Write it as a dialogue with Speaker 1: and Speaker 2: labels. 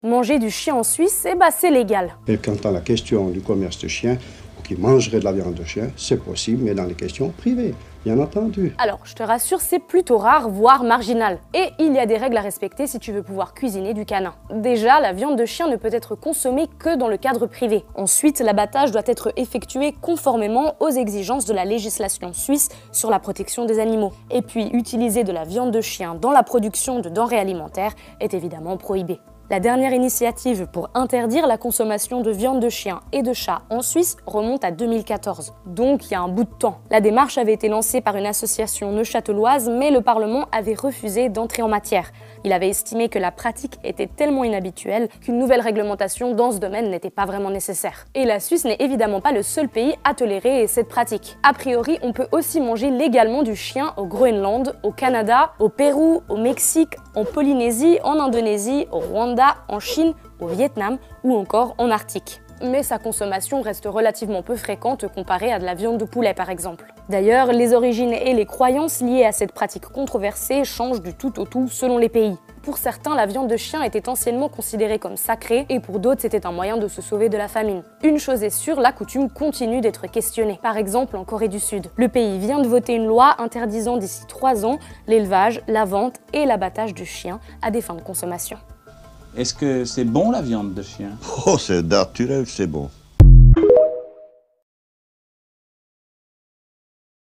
Speaker 1: Manger du chien en Suisse, eh ben, c'est légal.
Speaker 2: Et quant à la question du commerce de chiens, qui mangerait de la viande de chien, c'est possible, mais dans les questions privées, bien entendu.
Speaker 1: Alors, je te rassure, c'est plutôt rare, voire marginal. Et il y a des règles à respecter si tu veux pouvoir cuisiner du canin. Déjà, la viande de chien ne peut être consommée que dans le cadre privé. Ensuite, l'abattage doit être effectué conformément aux exigences de la législation suisse sur la protection des animaux. Et puis, utiliser de la viande de chien dans la production de denrées alimentaires est évidemment prohibé. La dernière initiative pour interdire la consommation de viande de chien et de chat en Suisse remonte à 2014, donc il y a un bout de temps. La démarche avait été lancée par une association neuchâteloise, mais le Parlement avait refusé d'entrer en matière. Il avait estimé que la pratique était tellement inhabituelle qu'une nouvelle réglementation dans ce domaine n'était pas vraiment nécessaire. Et la Suisse n'est évidemment pas le seul pays à tolérer cette pratique. A priori, on peut aussi manger légalement du chien au Groenland, au Canada, au Pérou, au Mexique, en Polynésie, en Indonésie, au Rwanda, en Chine, au Vietnam ou encore en Arctique. Mais sa consommation reste relativement peu fréquente comparée à de la viande de poulet par exemple. D'ailleurs, les origines et les croyances liées à cette pratique controversée changent du tout au tout selon les pays. Pour certains, la viande de chien était anciennement considérée comme sacrée et pour d'autres, c'était un moyen de se sauver de la famine. Une chose est sûre, la coutume continue d'être questionnée. Par exemple, en Corée du Sud, le pays vient de voter une loi interdisant d'ici 3 ans l'élevage, la vente et l'abattage de chiens à des fins de consommation.
Speaker 3: Est-ce que c'est bon la viande de chien?
Speaker 4: Oh, c'est naturel, c'est bon.